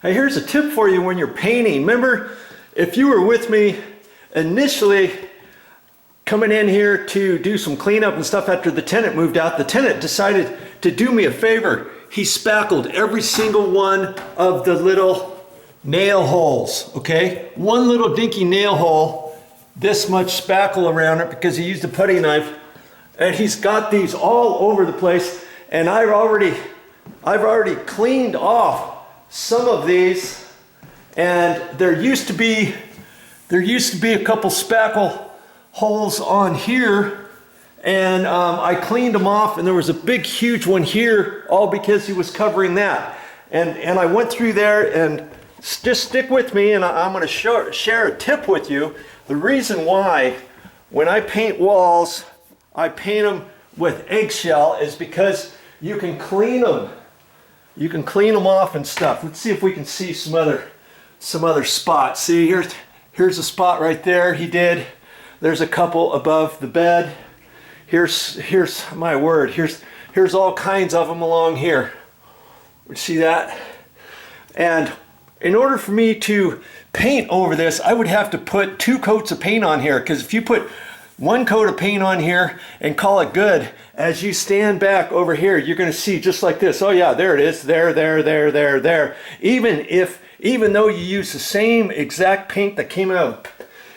Hey, here's a tip for you when you're painting. Remember, if you were with me initially coming in here to do some cleanup and stuff after the tenant moved out, the tenant decided to do me a favor. He spackled every single one of the little nail holes, okay? One little dinky nail hole, this much spackle around it because he used a putty knife, and he's got these all over the place, and I've already cleaned off some of these, and there used to be a couple spackle holes on here, and I cleaned them off, and there was a big huge one here, all because he was covering that. And I went through there, and just stick with me, and I'm going to share a tip with you. The reason why when I paint walls I paint them with eggshell is because you can clean them. You can clean them off and stuff. Let's see if we can see some other spots. See, here's a spot right there he did. There's a couple above the bed. Here's my word. Here's all kinds of them along here. You see that? And in order for me to paint over this, I would have to put 2 coats of paint on here, because if you put 1 coat of paint on here and call it good, as you stand back over here, you're going to see just like this. Oh yeah, there it is. There. Even though you use the same exact paint that came out of the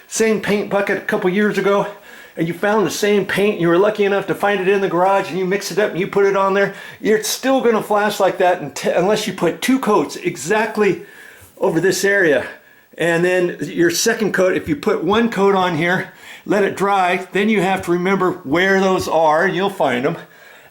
same paint bucket a couple years ago, and you found the same paint, you were lucky enough to find it in the garage, and you mix it up and you put it on there, you're still going to flash like that unless you put 2 coats exactly over this area. And then your second coat, if you put 1 coat on here, let it dry, then you have to remember where those are, you'll find them.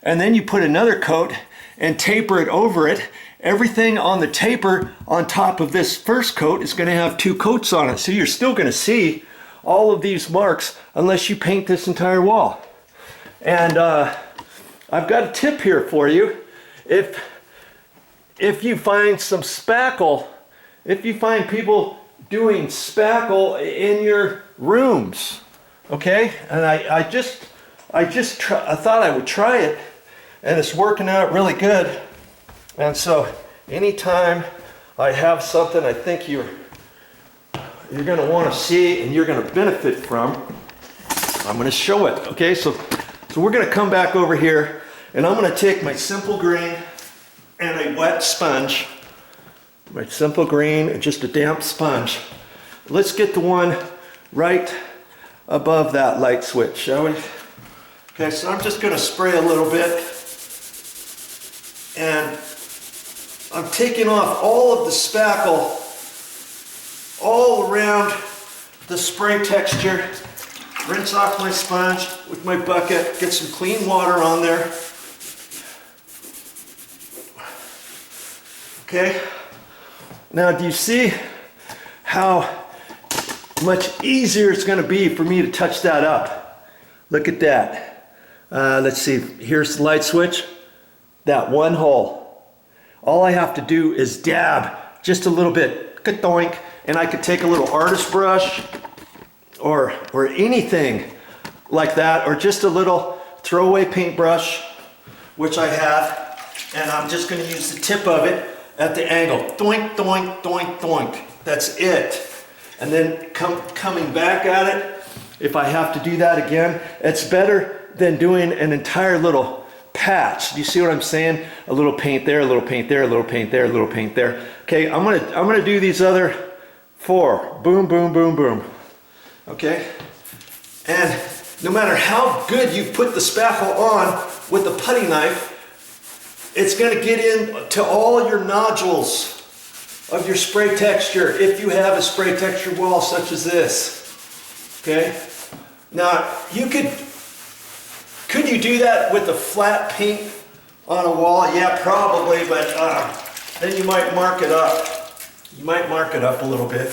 And then you put another coat and taper it over it. Everything on the taper on top of this first coat is going to have 2 coats on it. So you're still going to see all of these marks unless you paint this entire wall. And I've got a tip here for you. If you find some spackle, if you find people doing spackle in your rooms, okay, and I thought I would try it, and it's working out really good. And so anytime I have something I think you're going to want to see and you're going to benefit from, I'm going to show it. Okay, so we're going to come back over here, and I'm going to take my simple green and a wet sponge. My simple green and just a damp sponge. Let's get the one right above that light switch, shall we? Okay, so I'm just going to spray a little bit, and I'm taking off all of the spackle all around the spray texture. Rinse off my sponge with my bucket, get some clean water on there. Okay, now do you see how much easier it's going to be for me to touch that up? Look at that. Let's see, here's the light switch, that one hole. All I have to do is dab just a little bit, ka-doink, and I could take a little artist brush or anything like that, or just a little throwaway paintbrush, which I have, and I'm just going to use the tip of it at the angle. Doink, doink, doink, doink. That's it. And then coming back at it, if I have to do that again, it's better than doing an entire little patch. Do you see what I'm saying? A little paint there, a little paint there, a little paint there, a little paint there. Okay, I'm gonna do these other 4. Boom, boom, boom, boom. Okay? And no matter how good you put the spackle on with the putty knife, it's going to get into all your nodules of your spray texture if you have a spray texture wall such as this. Okay? Now, could you do that with a flat paint on a wall? Yeah, probably, but then you might mark it up. You might mark it up a little bit.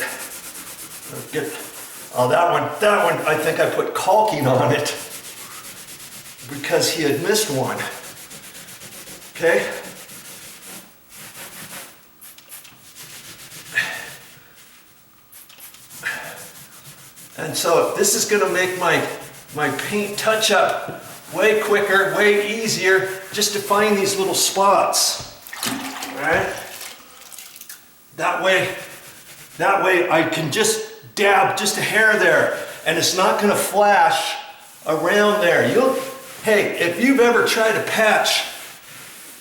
That one, I think I put caulking on it because he had missed one. Okay? And so this is going to make my paint touch up way quicker, way easier, just to find these little spots. All right? That way I can just dab just a hair there, and it's not gonna flash around there. Hey, if you've ever tried to patch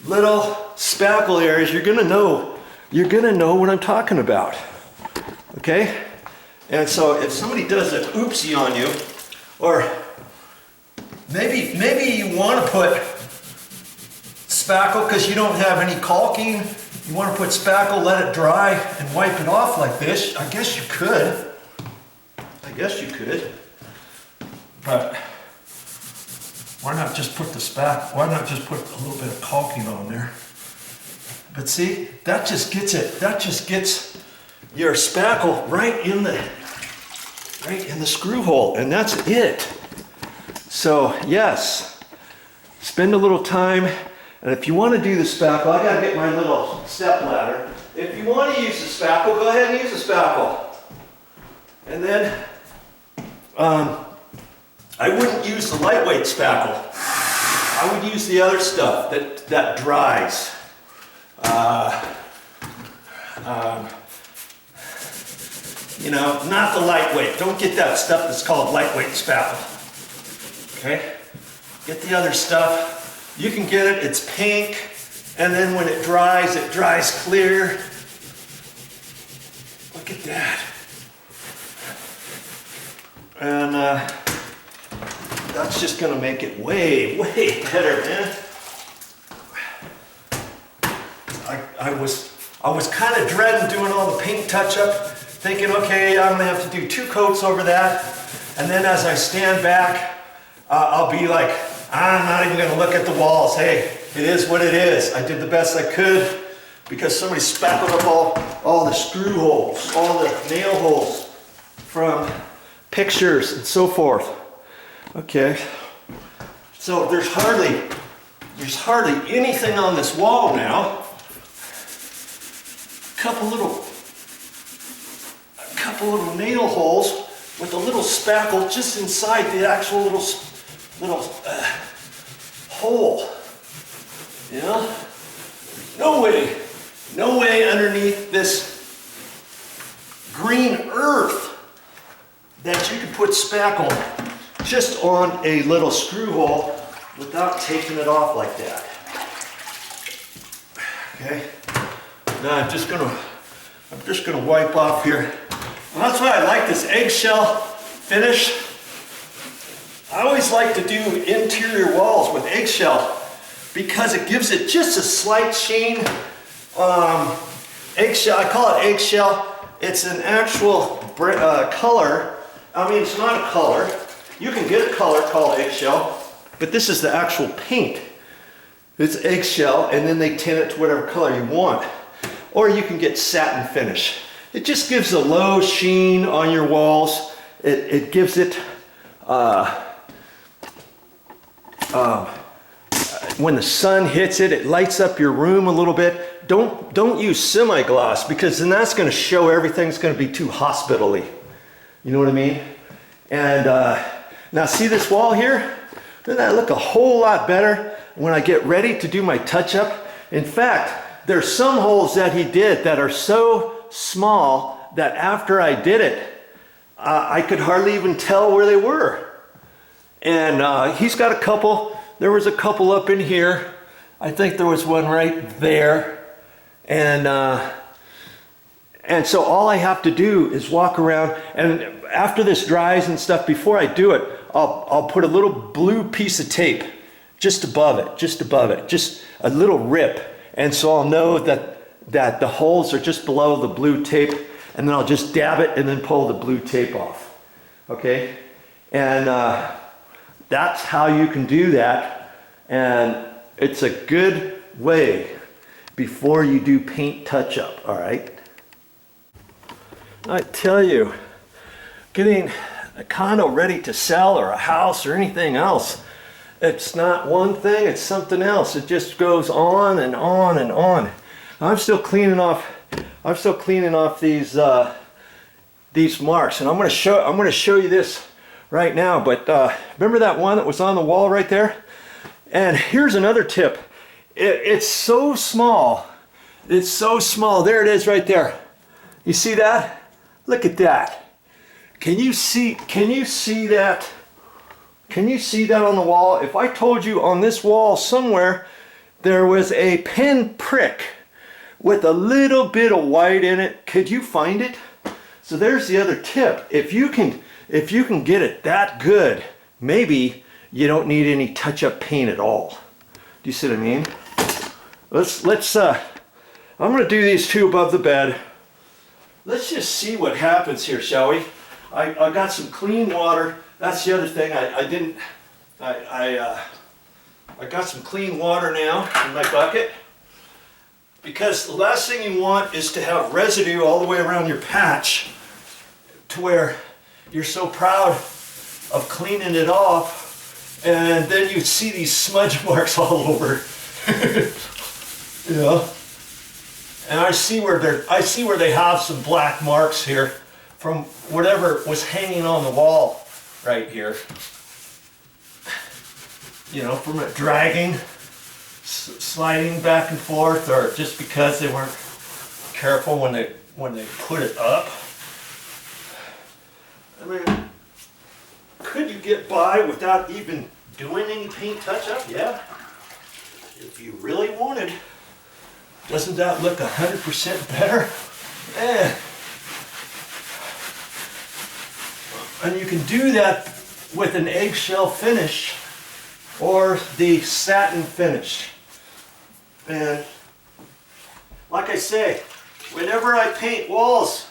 little spackle areas, you're gonna know what I'm talking about, okay? And so if somebody does an oopsie on you, or maybe you wanna put spackle because you don't have any caulking, you wanna put spackle, let it dry, and wipe it off like this. I guess you could. But why not just put why not just put a little bit of caulking on there? But see, that just gets your spackle right in the screw hole, and that's it. So yes, spend a little time, and if you want to do the spackle, I gotta get my little step ladder. If you want to use the spackle, go ahead and use the spackle. And then I wouldn't use the lightweight spackle. I would use the other stuff that dries. You know, not the lightweight. Don't get that stuff that's called lightweight spackle. Okay? Get the other stuff. You can get it, it's pink, and then when it dries clear. Look at that. And that's just gonna make it way, way better, man. I was kind of dreading doing all the paint touch-up, thinking, okay, I'm gonna have to do 2 coats over that, and then as I stand back, I'll be like, I'm not even gonna look at the walls. Hey, it is what it is. I did the best I could because somebody spackled up all the screw holes, all the nail holes from pictures and so forth. Okay, so there's hardly anything on this wall now. A couple little nail holes with a little spackle just inside the actual little hole. You know, no way underneath this green earth that you could put spackle just on a little screw hole without taking it off like that. Okay. Now I'm just gonna wipe off here. Well, that's why I like this eggshell finish. I always like to do interior walls with eggshell because it gives it just a slight sheen. Eggshell, I call it eggshell. It's an actual color. I mean, it's not a color. You can get a color called eggshell, but this is the actual paint. It's eggshell, and then they tint it to whatever color you want. Or you can get satin finish. It just gives a low sheen on your walls. It gives it, when the sun hits it, it lights up your room a little bit. Don't use semi-gloss because then that's gonna show everything's gonna be too hospital-y. You know what I mean? And now see this wall here? Doesn't that look a whole lot better when I get ready to do my touch-up? In fact, there's some holes that he did that are so small that after I did it, I could hardly even tell where they were. And he's got a couple. There was a couple up in here. I think there was one right there. And so all I have to do is walk around, and after this dries and stuff, before I do it, I'll put a little blue piece of tape just above it, just a little rip. And so I'll know that the holes are just below the blue tape, and then I'll just dab it and then pull the blue tape off. Okay? And that's how you can do that. And it's a good way before you do paint touch-up, all right? I tell you, getting a condo ready to sell or a house or anything else, it's not one thing, it's something else. It just goes on and on and on. I'm still cleaning off these marks, and I'm going to show you this right now. But remember that one that was on the wall right there? And here's another tip. It's so small. It's so small. There it is right there. You see that? Look at that. Can you see that? Can you see that on the wall? If I told you on this wall somewhere there was a pin prick with a little bit of white in it, could you find it? So there's the other tip. If you can get it that good, maybe you don't need any touch-up paint at all. Do you see what I mean? I'm gonna do these two above the bed. Let's just see what happens here, shall we? I got some clean water. That's the other thing. I got some clean water now in my bucket, because the last thing you want is to have residue all the way around your patch to where you're so proud of cleaning it off and then you see these smudge marks all over. You know? And I see where they have some black marks here from whatever was hanging on the wall right here. You know, from it dragging, sliding back and forth, or just because they weren't careful when they put it up. I mean, could you get by without even doing any paint touch-up? Yeah, if you really wanted. Doesn't that look 100% better? Eh. And you can do that with an eggshell finish or the satin finish. And like I say, whenever I paint walls,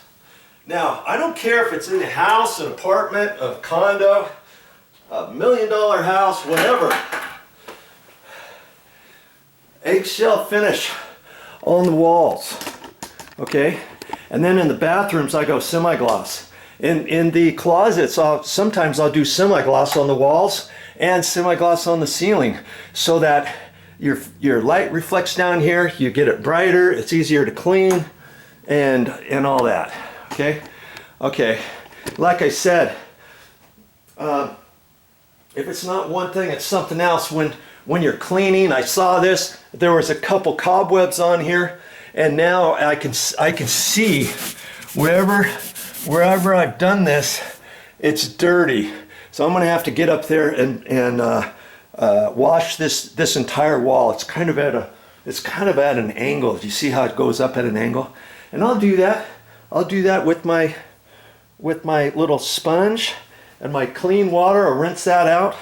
now I don't care if it's in a house, an apartment, a condo, a $1 million house, whatever. Eggshell finish on the walls, okay? And then in the bathrooms I go semi-gloss. In the closets, sometimes I'll do semi-gloss on the walls and semi-gloss on the ceiling, so that your light reflects down here, you get it brighter, it's easier to clean, and all that. Okay, okay. Like I said, if it's not one thing, it's something else. When you're cleaning, I saw this. There was a couple cobwebs on here, and now I can see wherever I've done this, it's dirty. So I'm going to have to get up there and wash this entire wall. It's kind of at an angle. Do you see how it goes up at an angle? And I'll do that. I'll do that with my little sponge and my clean water. I'll rinse that out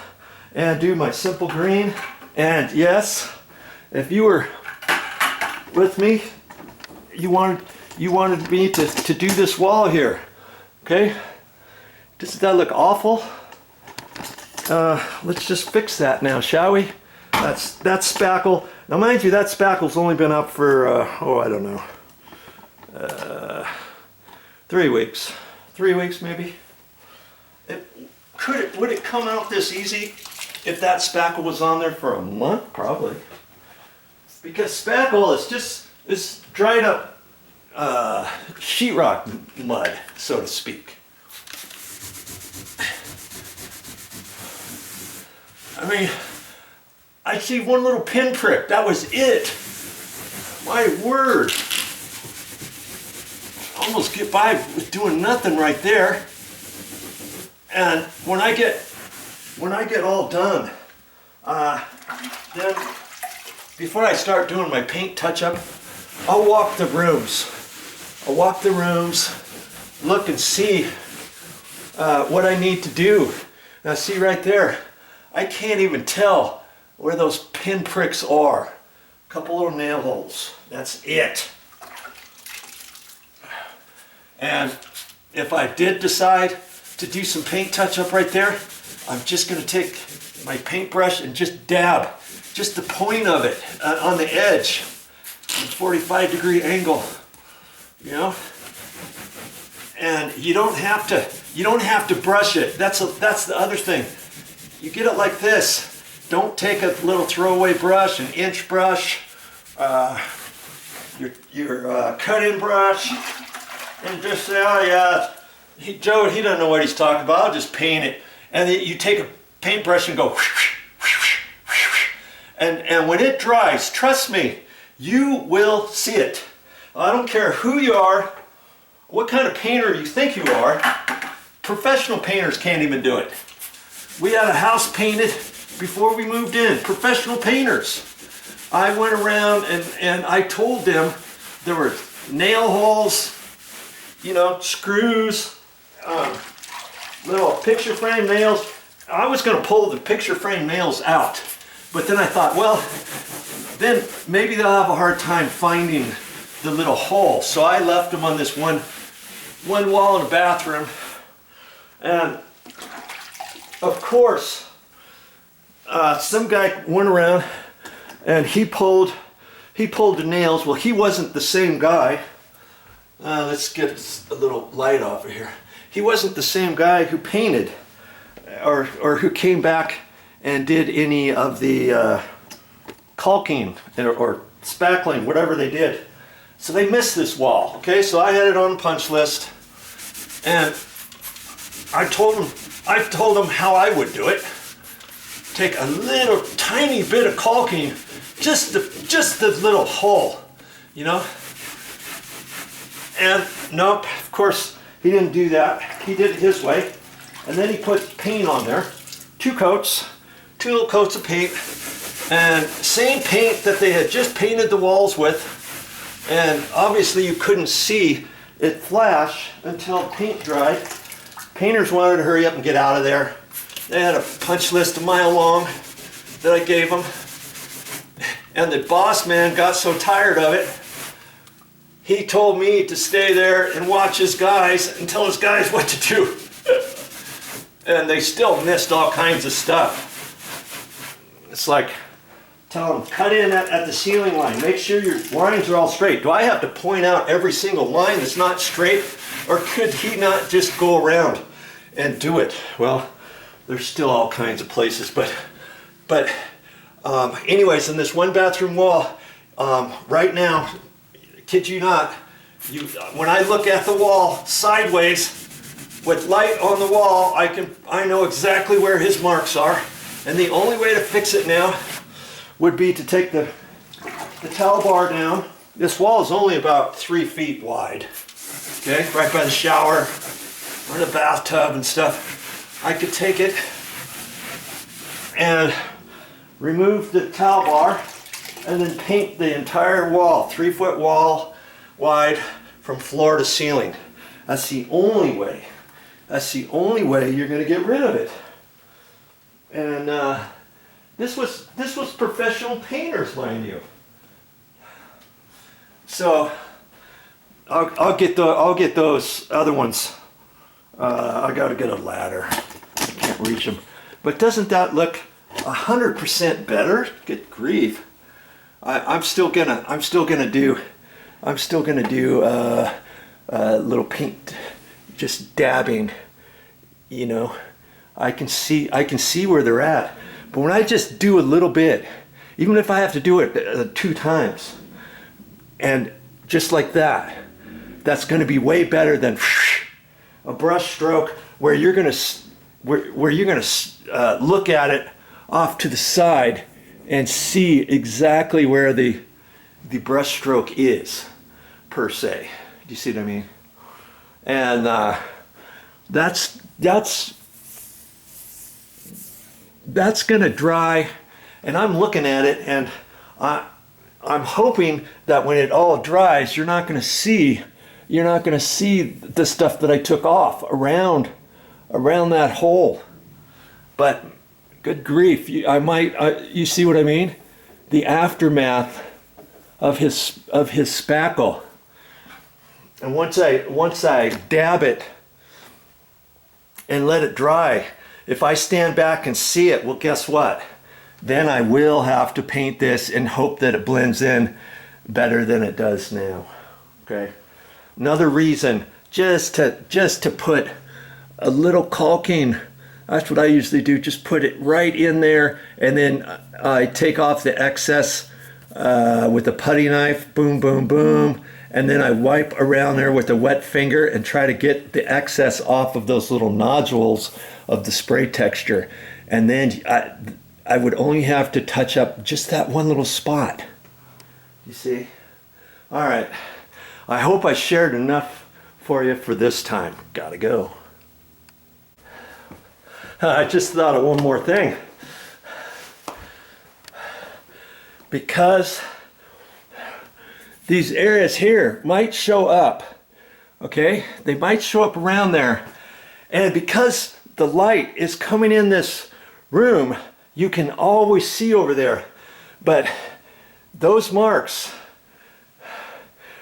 and do my simple green. And yes, if you were with me, you wanted me to do this wall here. Okay? Doesn't that look awful? Let's just fix that now, shall we? That's spackle. Now mind you, that spackle's only been up for I don't know, 3 weeks. 3 weeks maybe. Would it come out this easy if that spackle was on there for a month? Probably. Because spackle is dried up sheetrock mud, so to speak. I mean, I see one little pinprick. That was it. My word. Almost get by with doing nothing right there. And when I get all done, then before I start doing my paint touch-up, I'll walk the rooms. I'll walk the rooms, look and see what I need to do. Now see right there, I can't even tell where those pin pricks are. A couple little nail holes, that's it. And if I did decide to do some paint touch-up right there, I'm just going to take my paintbrush and just dab just the point of it on the edge, at a 45-degree angle, you know. And you don't have to brush it. That's the other thing. You get it like this. Don't take a little throwaway brush, an inch brush, your cut-in brush, and just say, oh yeah, Joe, he doesn't know what he's talking about. I'll just paint it. And then you take a paintbrush and go, and when it dries, trust me, you will see it. I don't care who you are what kind of painter you think you are. Professional painters can't even do it. We had a house painted before we moved in. Professional painters. I went around and I told them there were nail holes, you know, screws, little picture frame nails. I was going to pull the picture frame nails out, but then I thought, well, then maybe they'll have a hard time finding the little hole. So I left them on this one wall in the bathroom. And of course, some guy went around and he pulled the nails. Well, he wasn't the same guy. Let's get a little light off of here. He wasn't the same guy who painted or who came back and did any of the caulking or spackling, whatever they did. So they missed this wall. Okay, so I had it on the punch list, and I told them how I would do it. Take a little tiny bit of caulking, just the little hole, you know. And nope, of course he didn't do that. He did it his way, and then he put paint on there, 2 coats, 2 little coats of paint, and same paint that they had just painted the walls with. And obviously you couldn't see it flash until paint dried. Painters wanted to hurry up and get out of there. They had a punch list a mile long that I gave them. And the boss man got so tired of it, he told me to stay there and watch his guys and tell his guys what to do. And they still missed all kinds of stuff. It's like, tell them, cut in at the ceiling line. Make sure your lines are all straight. Do I have to point out every single line that's not straight? Or could he not just go around and do it? Well, there's still all kinds of places. But anyways, in this one bathroom wall, right now, kid you not, when I look at the wall sideways with light on the wall, I know exactly where his marks are. And the only way to fix it now would be to take the towel bar down. This wall is only about 3 feet wide. Okay, right by the shower or the bathtub and stuff. I could take it and remove the towel bar and then paint the entire wall, 3-foot wall wide from floor to ceiling. That's the only way. That's the only way you're going to get rid of it. And this was professional painters, mind you. So I'll get those other ones. I got to get a ladder. I can't reach them. But doesn't that look 100% better? Good grief! I'm still gonna do little paint, just dabbing. You know, I can see where they're at. But when I just do a little bit, even if I have to do it 2 times, and just like that, that's going to be way better than a brush stroke where you're going to look at it off to the side and see exactly where the brush stroke is, per se. Do you see what I mean? And that's gonna dry, and I'm looking at it, and I'm hoping that when it all dries, you're not gonna see the stuff that I took off around that hole. But good grief, you see what I mean? The aftermath of his spackle. And once I dab it and let it dry, if I stand back and see it, well, guess what? Then I will have to paint this and hope that it blends in better than it does now. Okay. Another reason, just to put a little caulking. That's what I usually do. Just put it right in there, and then I take off the excess with a putty knife. Boom, boom, boom. And then I wipe around there with a wet finger and try to get the excess off of those little nodules of the spray texture. And then I would only have to touch up just that one little spot. You see? All right. I hope I shared enough for you for this time. Gotta go. I just thought of one more thing. Because these areas here might show up, okay? They might show up around there. And because the light is coming in this room, you can always see over there. But those marks,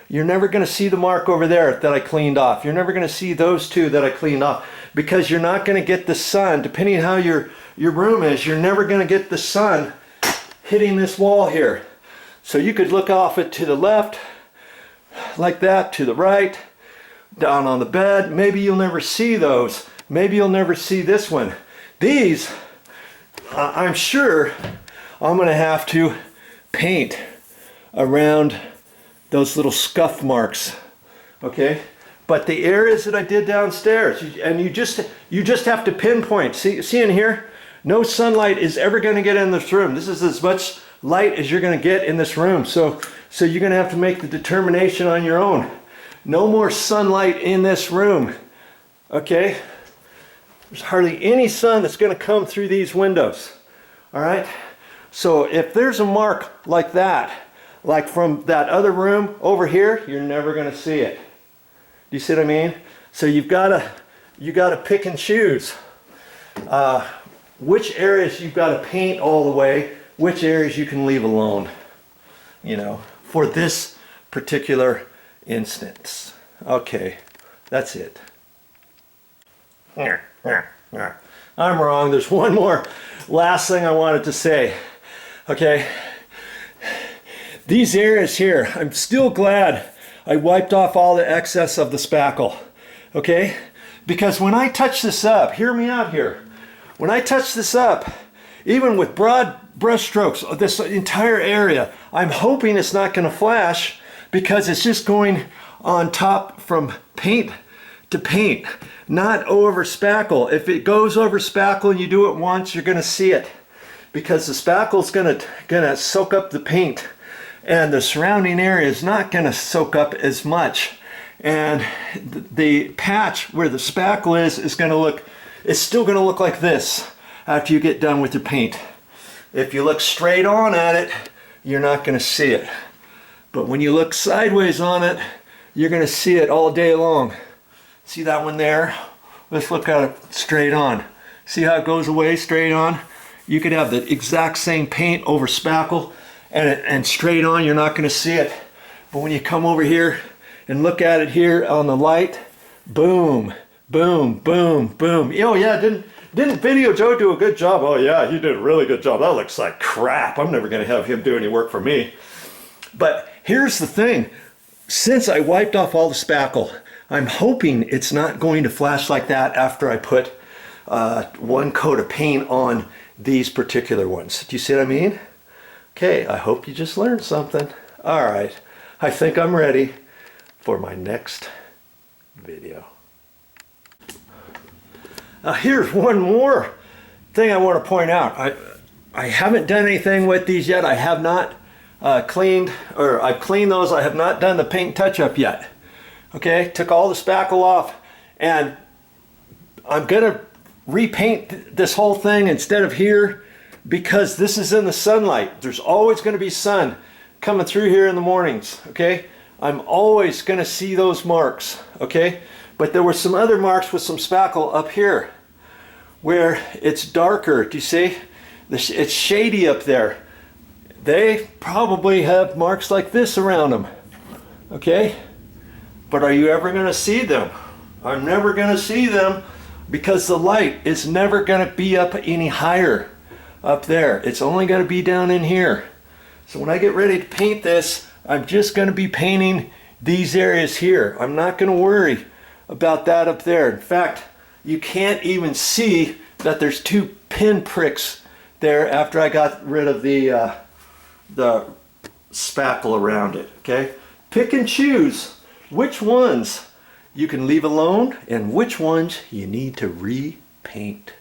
you're never going to see the mark over there that I cleaned off. You're never going to see those two that I cleaned off, because you're not going to get the sun, depending on how your room is, you're never going to get the sun hitting this wall here. So you could look off it to the left, like that, to the right, down on the bed. Maybe you'll never see those. Maybe you'll never see this one. These, I'm sure I'm going to have to paint around those little scuff marks, okay? But the areas that I did downstairs, and you just have to pinpoint. See in here? No sunlight is ever going to get in this room. This is as much light as you're going to get in this room. So you're going to have to make the determination on your own. No more sunlight in this room, okay? There's hardly any sun that's going to come through these windows, all right? So if there's a mark like that, like from that other room over here, you're never going to see it. Do you see what I mean? So you got to pick and choose which areas you've got to paint all the way, which areas you can leave alone, you know, for this particular instance. Okay, that's it. I'm wrong. There's one more last thing I wanted to say. Okay, these areas here, I'm still glad I wiped off all the excess of the spackle, okay? Because when I touch this up, hear me out here. When I touch this up, even with broad brush strokes of this entire area, I'm hoping it's not going to flash, because it's just going on top from paint to paint, not over spackle. If it goes over spackle and you do it once, you're going to see it, because the spackle's gonna soak up the paint, and the surrounding area is not going to soak up as much. And the patch where the spackle is going to look, it's still going to look like this after you get done with your paint. If you look straight on at it, you're not going to see it. But when you look sideways on it, you're going to see it all day long. See that one there? Let's look at it straight on. See how it goes away straight on? You could have the exact same paint over spackle, and straight on, you're not going to see it. But when you come over here and look at it here on the light, boom, boom, boom, boom. Oh yeah, didn't VideoJoe do a good job? Oh yeah, he did a really good job. That looks like crap. I'm never going to have him do any work for me. But here's the thing. Since I wiped off all the spackle, I'm hoping it's not going to flash like that after I put one coat of paint on these particular ones. Do you see what I mean? Okay, I hope you just learned something. All right, I think I'm ready for my next video. Now here's one more thing I want to point out. I haven't done anything with these yet. I have not cleaned, or I've cleaned those. I have not done the paint touch-up yet. Okay, took all the spackle off, and I'm gonna repaint this whole thing instead of here, because this is in the sunlight. There's always going to be sun coming through here in the mornings, okay? I'm always going to see those marks, okay? But there were some other marks with some spackle up here where it's darker. Do you see? It's shady up there. They probably have marks like this around them, okay? But are you ever going to see them? I'm never going to see them, because the light is never going to be up any higher up there. It's only going to be down in here. So when I get ready to paint this, I'm just going to be painting these areas here. I'm not going to worry about that up there. In fact, you can't even see that there's two pin pricks there after I got rid of the spackle around it, okay? Pick and choose which ones you can leave alone and which ones you need to repaint.